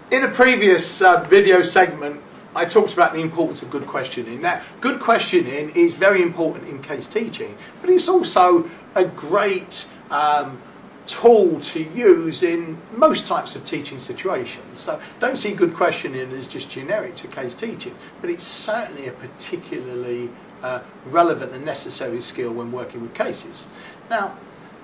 In a previous video segment, I talked about the importance of good questioning. Now, good questioning is very important in case teaching, but it's also a great tool to use in most types of teaching situations. So don't see good questioning as just generic to case teaching, but it's certainly a particularly relevant and necessary skill when working with cases. Now,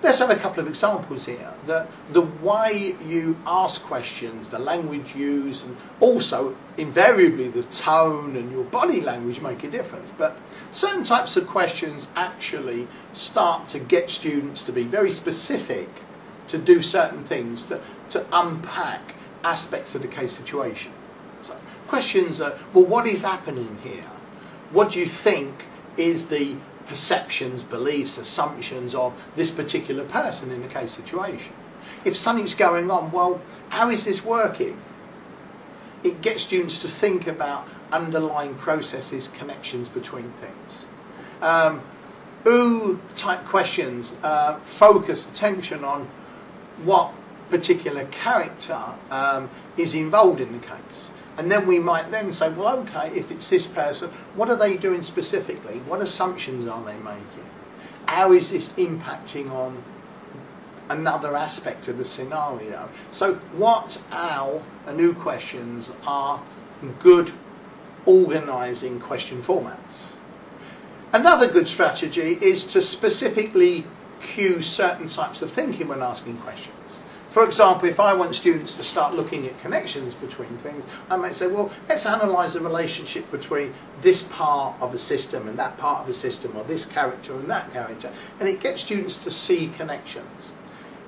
let's have a couple of examples here. The way you ask questions, the language used, and also invariably the tone and your body language make a difference. But certain types of questions actually start to get students to be very specific, to do certain things, to unpack aspects of the case situation. So questions are, well, what is happening here? What do you think is the perceptions, beliefs, assumptions of this particular person in the case situation? If something's going on, well, how is this working? It gets students to think about underlying processes, connections between things. Type questions focus attention on what particular character is involved in the case. And then we might then say, well, okay, if it's this person, what are they doing specifically? What assumptions are they making? How is this impacting on another aspect of the scenario? So what new questions are good organising question formats? Another good strategy is to specifically cue certain types of thinking when asking questions. For example, if I want students to start looking at connections between things, I might say, well, let's analyse the relationship between this part of a system and that part of a system, or this character and that character, and it gets students to see connections.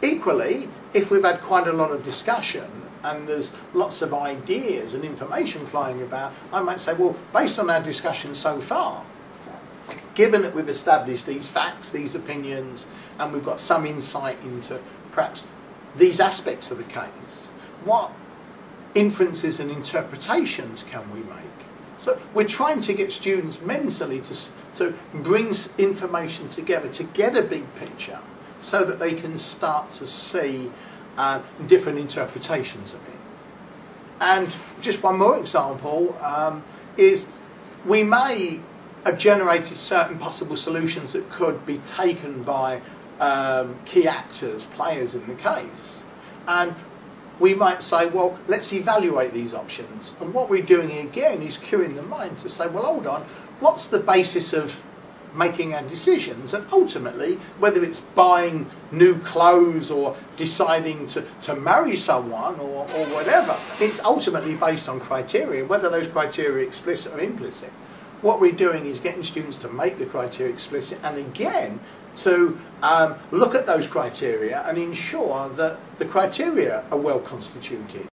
Equally, if we've had quite a lot of discussion and there's lots of ideas and information flying about, I might say, well, based on our discussion so far, given that we've established these facts, these opinions, and we've got some insight into perhaps these aspects of the case, what inferences and interpretations can we make? So we're trying to get students mentally to bring information together, to get a big picture, so that they can start to see different interpretations of it. And just one more example is we may have generated certain possible solutions that could be taken by key actors, players in the case, and we might say, well, let's evaluate these options. And what we're doing again is cueing the mind to say, well, hold on, what's the basis of making our decisions? And ultimately, whether it's buying new clothes or deciding to marry someone or whatever, it's ultimately based on criteria, whether those criteria are explicit or implicit. What we're doing is getting students to make the criteria explicit, and again to look at those criteria and ensure that the criteria are well constituted.